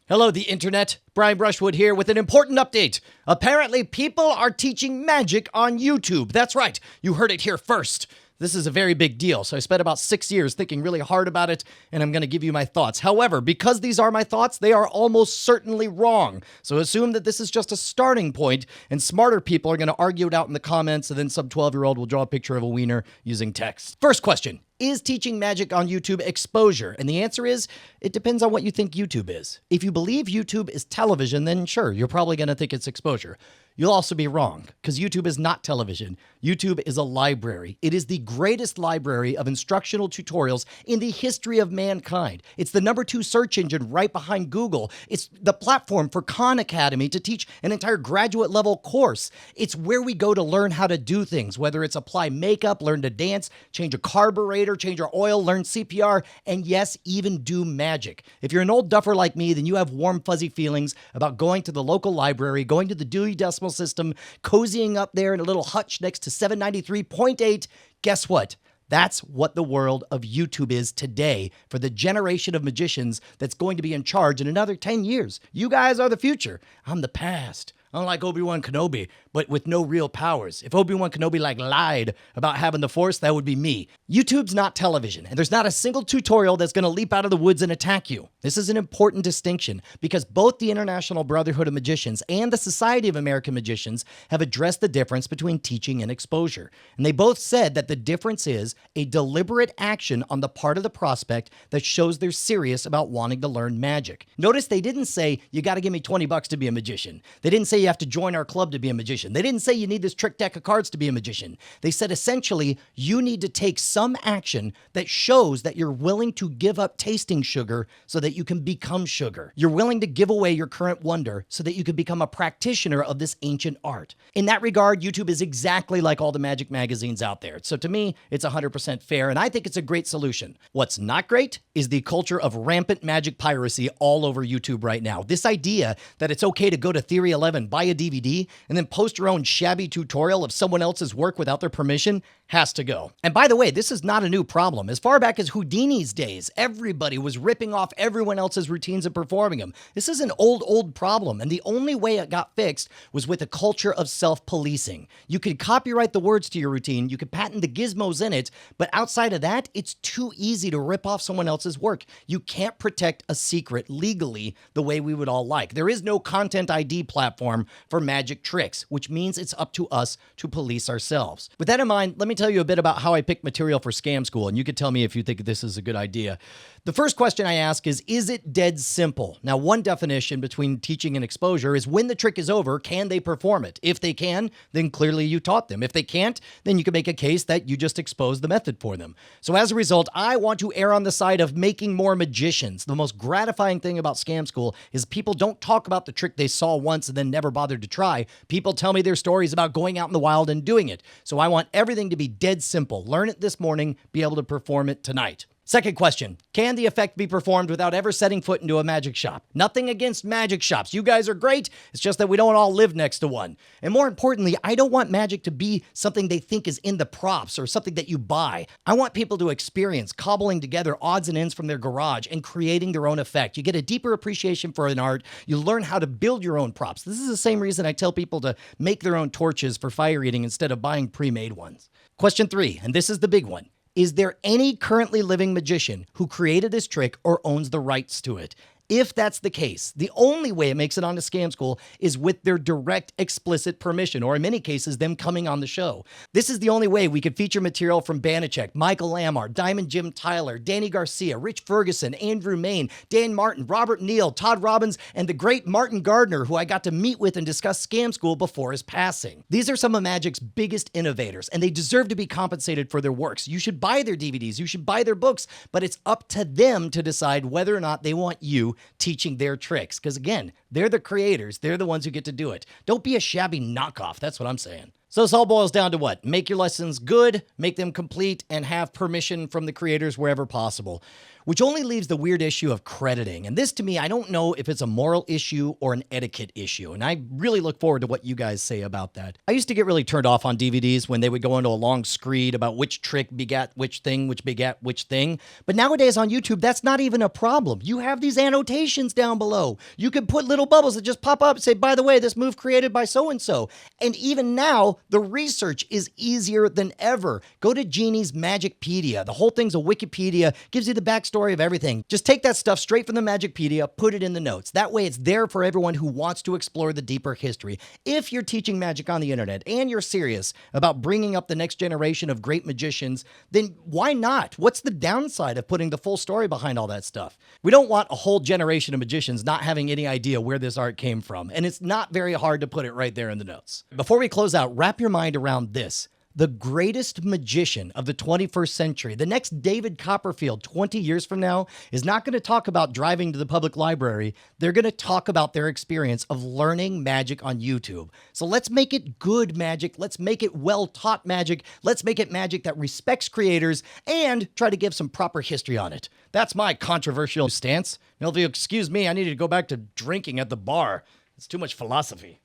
Hello, the internet. Brian Brushwood here with an important update. Apparently, people are teaching magic on YouTube. That's right. You heard it here first. This is a very big deal, so I spent about 6 years thinking really hard about it, and I'm going to give you my thoughts. However, because these are my thoughts, they are almost certainly wrong. So assume that this is just a starting point, and smarter people are going to argue it out in the comments, and then some 12-year-old will draw a picture of a wiener using text. First question. Is teaching magic on YouTube exposure? And the answer is, it depends on what you think YouTube is. If you believe YouTube is television, then sure, you're probably going to think it's exposure. You'll also be wrong, because YouTube is not television. YouTube is a library. It is the greatest library of instructional tutorials in the history of mankind. It's the #2 search engine right behind Google. It's the platform for Khan Academy to teach an entire graduate level course. It's where we go to learn how to do things, whether it's apply makeup, learn to dance, change a carburetor, change your oil, learn CPR, and yes, even do magic. If you're an old duffer like me, then you have warm, fuzzy feelings about going to the local library, going to the Dewey Decimal System, cozying up there in a little hutch next to 793.8. Guess what? That's what the world of YouTube is today for the generation of magicians that's going to be in charge in another 10 years. You guys are the future. I'm the past. Unlike Obi-Wan Kenobi, but with no real powers. If Obi-Wan Kenobi lied about having the Force, that would be me. YouTube's not television, and there's not a single tutorial that's going to leap out of the woods and attack you. This is an important distinction because both the International Brotherhood of Magicians and the Society of American Magicians have addressed the difference between teaching and exposure. And they both said that the difference is a deliberate action on the part of the prospect that shows they're serious about wanting to learn magic. Notice they didn't say, you got to give me $20 to be a magician. They didn't say you have to join our club to be a magician. They didn't say you need this trick deck of cards to be a magician. They said essentially you need to take some action that shows that you're willing to give up tasting sugar so that you can become sugar. You're willing to give away your current wonder so that you can become a practitioner of this ancient art. In that regard, YouTube is exactly like all the magic magazines out there. So to me, it's 100% fair, and I think it's a great solution. What's not great is the culture of rampant magic piracy all over YouTube right now. This idea that it's okay to go to Theory 11, buy a DVD, and then post your own shabby tutorial of someone else's work without their permission has to go. And by the way, this is not a new problem. As far back as Houdini's days, everybody was ripping off everyone else's routines and performing them. This is an old problem, and the only way it got fixed was with a culture of self-policing. You could copyright the words to your routine, you could patent the gizmos in it, but outside of that, it's too easy to rip off someone else's work. You can't protect a secret legally the way we would all like. There is no content ID platform for magic tricks, which means it's up to us to police ourselves. With that in mind, let me tell you a bit about how I pick material for Scam School, and you can tell me if you think this is a good idea. The first question I ask is it dead simple? Now, one definition between teaching and exposure is when the trick is over, can they perform it? If they can, then clearly you taught them. If they can't, then you can make a case that you just exposed the method for them. So as a result, I want to err on the side of making more magicians. The most gratifying thing about Scam School is people don't talk about the trick they saw once and then never bothered to try. People tell me their stories about going out in the wild and doing it. So I want everything to be dead simple. Learn it this morning, be able to perform it tonight. Second question, can the effect be performed without ever setting foot into a magic shop? Nothing against magic shops. You guys are great. It's just that we don't all live next to one. And more importantly, I don't want magic to be something they think is in the props or something that you buy. I want people to experience cobbling together odds and ends from their garage and creating their own effect. You get a deeper appreciation for an art. You learn how to build your own props. This is the same reason I tell people to make their own torches for fire eating instead of buying pre-made ones. Question 3, and this is the big one. Is there any currently living magician who created this trick or owns the rights to it? If that's the case, the only way it makes it onto Scam School is with their direct, explicit permission, or in many cases, them coming on the show. This is the only way we could feature material from Banachek, Michael Lamar, Diamond Jim Tyler, Danny Garcia, Rich Ferguson, Andrew Main, Dan Martin, Robert Neal, Todd Robbins, and the great Martin Gardner, who I got to meet with and discuss Scam School before his passing. These are some of Magic's biggest innovators, and they deserve to be compensated for their works. You should buy their DVDs, you should buy their books, but it's up to them to decide whether or not they want you teaching their tricks. Because again, they're the creators. They're the ones who get to do it. Don't be a shabby knockoff. That's what I'm saying. So this all boils down to what? Make your lessons good, make them complete, and have permission from the creators wherever possible. which only leaves the weird issue of crediting. And this, to me, I don't know if it's a moral issue or an etiquette issue. And I really look forward to what you guys say about that. I used to get really turned off on DVDs when they would go into a long screed about which trick begat which thing, which begat which thing. But nowadays on YouTube, that's not even a problem. You have these annotations down below. You can put little bubbles that just pop up and say, by the way, this move created by so-and-so. And even now, the research is easier than ever. Go to Genie's Magicpedia. The whole thing's a Wikipedia, gives you the backstory of everything. Just take that stuff straight from the Magicpedia, put it in the notes. That way it's there for everyone who wants to explore the deeper history. If you're teaching magic on the internet and you're serious about bringing up the next generation of great magicians, then why not? What's the downside of putting the full story behind all that stuff? We don't want a whole generation of magicians not having any idea where this art came from, and it's not very hard to put it right there in the notes. Before we close out, wrap your mind around this. The greatest magician of the 21st century, the next David Copperfield 20 years from now, is not going to talk about driving to the public library. They're going to talk about their experience of learning magic on YouTube. So let's make it good magic. Let's make it well-taught magic. Let's make it magic that respects creators and try to give some proper history on it. That's my controversial stance. Now, if you excuse me, I need to go back to drinking at the bar. It's too much philosophy.